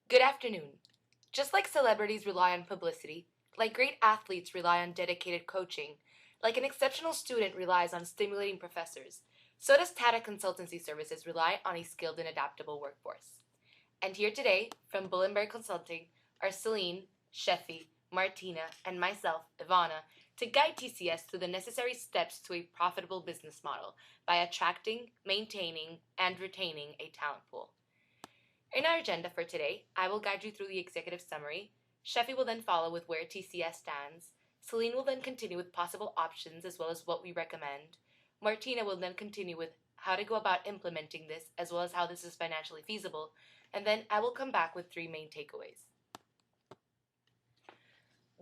Good afternoon. Just like celebrities rely on publicity, like great athletes rely on dedicated coaching, like an exceptional student relies on stimulating professors, so does Tata Consultancy Services rely on a skilled and adaptable workforce. And here today, from Bullenberg Consulting, are Celine, Sheffy, Martina, and myself, Ivana, to guide TCS through the necessary steps to a profitable business model by attracting, maintaining, and retaining a talent pool. In our agenda for today, I will guide you through the executive summary. Sheffy will then follow with where TCS stands. Celine will then continue with possible options as well as what we recommend. Martina will then continue with how to go about implementing this as well as how this is financially feasible. And then I will come back with three main takeaways.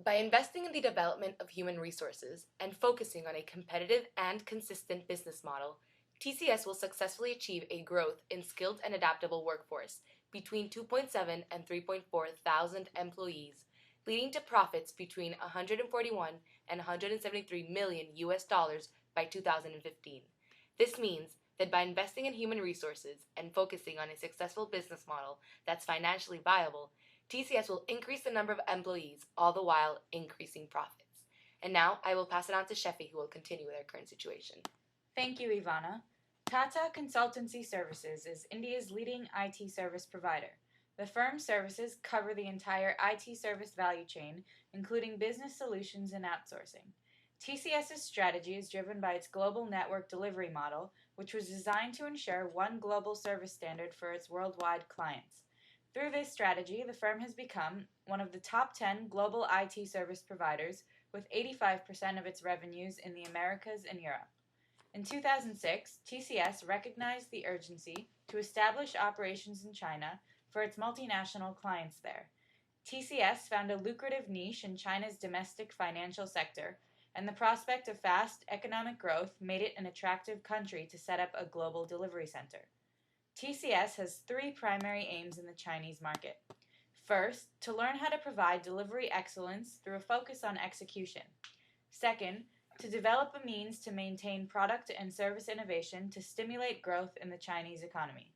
By investing in the development of human resources and focusing on a competitive and consistent business model, TCS will successfully achieve a growth in skilled and adaptable workforce between 2.7 and 3.4 thousand employees, leading to profits between 141 and 173 million US dollars by 2015. This means that by investing in human resources and focusing on a successful business model that's financially viable, TCS will increase the number of employees, all the while increasing profits. And now I will pass it on to Sheffy, who will continue with our current situation. Thank you, Ivana. Tata Consultancy Services is India's leading IT service provider. The firm's services cover the entire IT service value chain, including business solutions and outsourcing. TCS's strategy is driven by its global network delivery model, which was designed to ensure one global service standard for its worldwide clients. Through this strategy, the firm has become one of the top 10 global IT service providers, with 85% of its revenues in the Americas and Europe. In 2006, TCS recognized the urgency to establish operations in China for its multinational clients there. TCS found a lucrative niche in China's domestic financial sector, and the prospect of fast economic growth made it an attractive country to set up a global delivery center. TCS has three primary aims in the Chinese market. First, to learn how to provide delivery excellence through a focus on execution. Second, to develop a means to maintain product and service innovation to stimulate growth in the Chinese economy.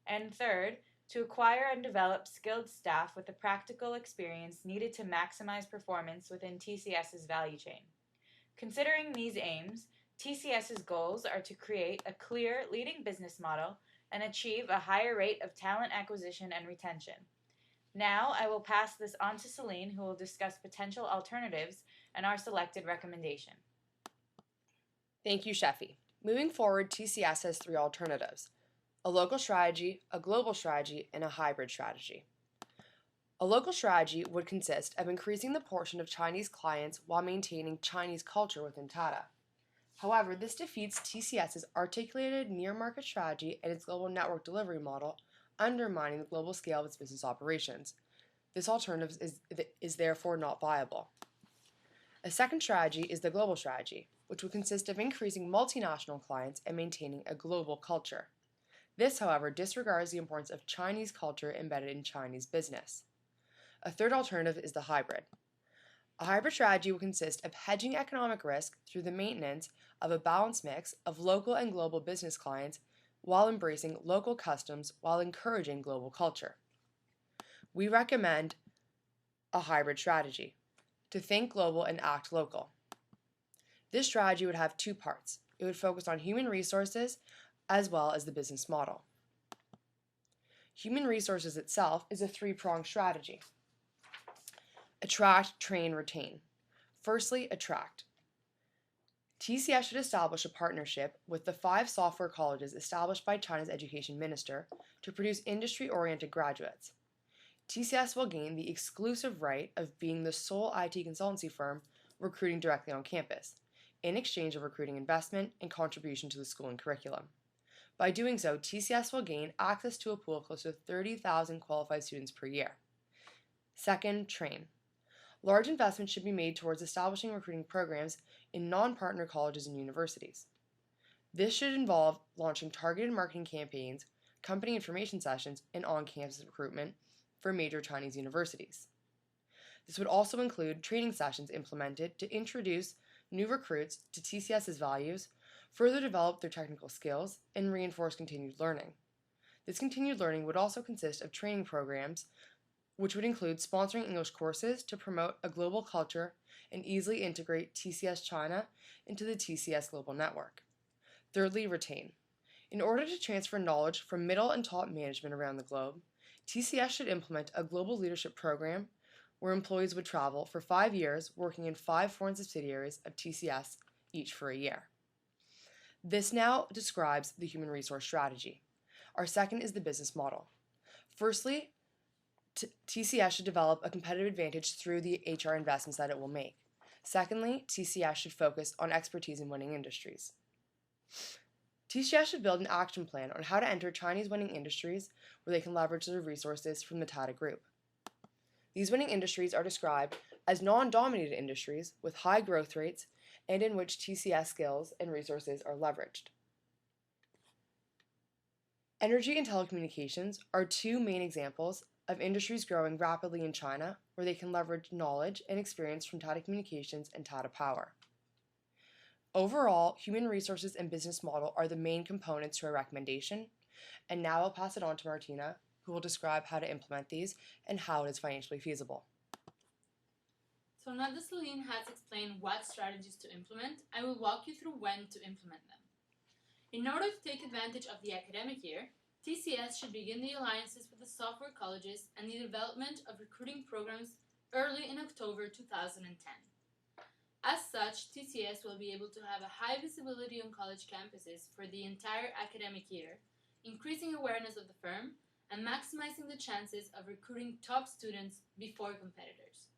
And third, to acquire and develop skilled staff with the practical experience needed to maximize performance within TCS's value chain. Considering these aims, TCS's goals are to create a clear, leading business model and achieve a higher rate of talent acquisition and retention. Now, I will pass this on to Celine, who will discuss potential alternatives and our selected recommendation. Thank you, Sheffy. Moving forward, TCS has three alternatives: a local strategy, a global strategy, and a hybrid strategy. A local strategy would consist of increasing the portion of Chinese clients while maintaining Chinese culture within Tata. However, this defeats TCS's articulated near-market strategy and its global network delivery model, undermining the global scale of its business operations. This alternative is therefore not viable. A second strategy is the global strategy, which would consist of increasing multinational clients and maintaining a global culture. This, however, disregards the importance of Chinese culture embedded in Chinese business. A third alternative is the hybrid. A hybrid strategy would consist of hedging economic risk through the maintenance of a balanced mix of local and global business clients while embracing local customs while encouraging global culture. We recommend a hybrid strategy: to think global and act local. This strategy would have two parts. It would focus on human resources as well as the business model. Human resources itself is a three-pronged strategy: attract, train, retain. Firstly, attract. TCS should establish a partnership with the 5 software colleges established by China's education minister to produce industry-oriented graduates. TCS will gain the exclusive right of being the sole IT consultancy firm recruiting directly on campus, in exchange of recruiting investment and contribution to the schooling curriculum. By doing so, TCS will gain access to a pool of close to 30,000 qualified students per year. Second, train. Large investments should be made towards establishing recruiting programs in non-partner colleges and universities. This should involve launching targeted marketing campaigns, company information sessions, and on-campus recruitment for major Chinese universities. This would also include training sessions implemented to introduce new recruits to TCS's values, further develop their technical skills, and reinforce continued learning. This continued learning would also consist of training programs which would include sponsoring English courses to promote a global culture and easily integrate TCS China into the TCS global network. Thirdly, retain. In order to transfer knowledge from middle and top management around the globe, TCS should implement a global leadership program where employees would travel for 5 years working in 5 foreign subsidiaries of TCS, each for a year. This now describes the human resource strategy. Our second is the business model. Firstly, TCS should develop a competitive advantage through the HR investments that it will make. Secondly, TCS should focus on expertise in winning industries. TCS should build an action plan on how to enter Chinese winning industries where they can leverage their resources from the Tata Group. These winning industries are described as non-dominated industries with high growth rates and in which TCS skills and resources are leveraged. Energy and telecommunications are 2 main examples of industries growing rapidly in China where they can leverage knowledge and experience from Tata Communications and Tata Power. Overall, human resources and business model are the main components to our recommendation, and now I'll pass it on to Martina, who will describe how to implement these and how it is financially feasible. So now that Celine has explained what strategies to implement, I will walk you through when to implement them. In order to take advantage of the academic year, TCS should begin the alliances with the software colleges and the development of recruiting programs early in October 2010. As such, TCS will be able to have a high visibility on college campuses for the entire academic year, increasing awareness of the firm and maximizing the chances of recruiting top students before competitors.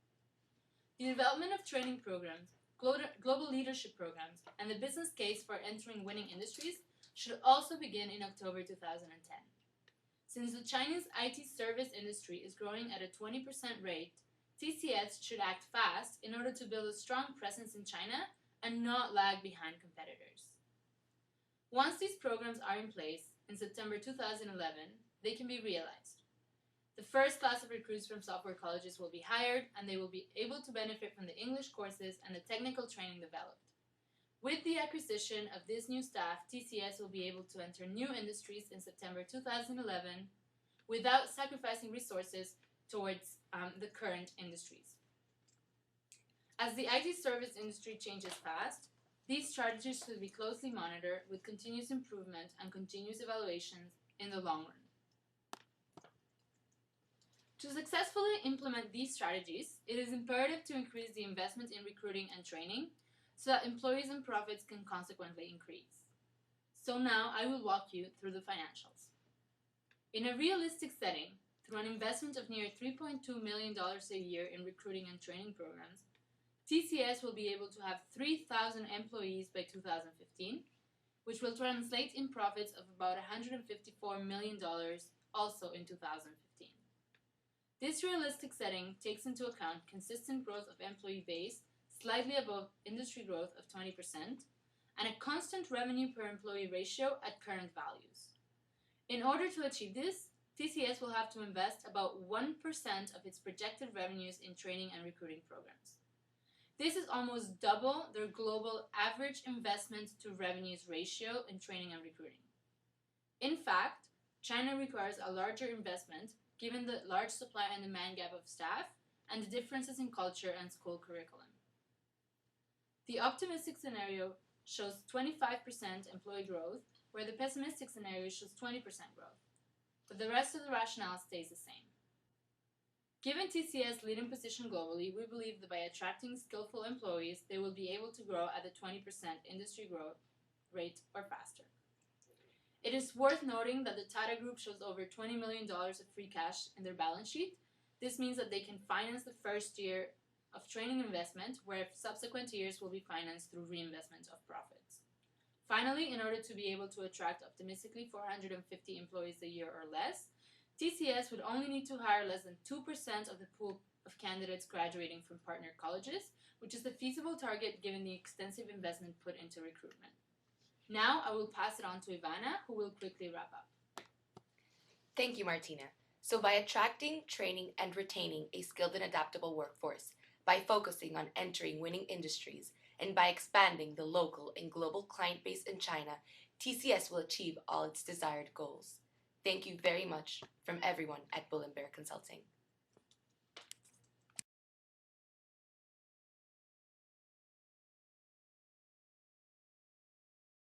The development of training programs, global leadership programs, and the business case for entering winning industries should also begin in October 2010. Since the Chinese IT service industry is growing at a 20% rate, TCS should act fast in order to build a strong presence in China and not lag behind competitors. Once these programs are in place, in September 2011, they can be realized. The first class of recruits from software colleges will be hired, and they will be able to benefit from the English courses and the technical training developed. With the acquisition of this new staff, TCS will be able to enter new industries in September 2011 without sacrificing resources towards the current industries. As the IT service industry changes fast, these strategies should be closely monitored with continuous improvement and continuous evaluations in the long run. To successfully implement these strategies, it is imperative to increase the investment in recruiting and training so that employees and profits can consequently increase. So now I will walk you through the financials. In a realistic setting, through an investment of near $3.2 million a year in recruiting and training programs, TCS will be able to have 3,000 employees by 2015, which will translate in profits of about $154 million also in 2015. This realistic setting takes into account consistent growth of employee base slightly above industry growth of 20% and a constant revenue per employee ratio at current values. In order to achieve this, TCS will have to invest about 1% of its projected revenues in training and recruiting programs. This is almost double their global average investment to revenues ratio in training and recruiting. In fact, China requires a larger investment given the large supply and demand gap of staff and the differences in culture and school curriculum. The optimistic scenario shows 25% employee growth, where the pessimistic scenario shows 20% growth, but the rest of the rationale stays the same. Given TCS' leading position globally, we believe that by attracting skillful employees, they will be able to grow at a 20% industry growth rate or faster. It is worth noting that the Tata Group shows over $20 million of free cash in their balance sheet. This means that they can finance the first year of training investment, where subsequent years will be financed through reinvestment of profits. Finally, in order to be able to attract optimistically 450 employees a year or less, TCS would only need to hire less than 2% of the pool of candidates graduating from partner colleges, which is the feasible target given the extensive investment put into recruitment. Now I will pass it on to Ivana, who will quickly wrap up. Thank you, Martina. So by attracting, training, and retaining a skilled and adaptable workforce, by focusing on entering winning industries, and by expanding the local and global client base in China, TCS will achieve all its desired goals. Thank you very much from everyone at Bull & Bear Consulting.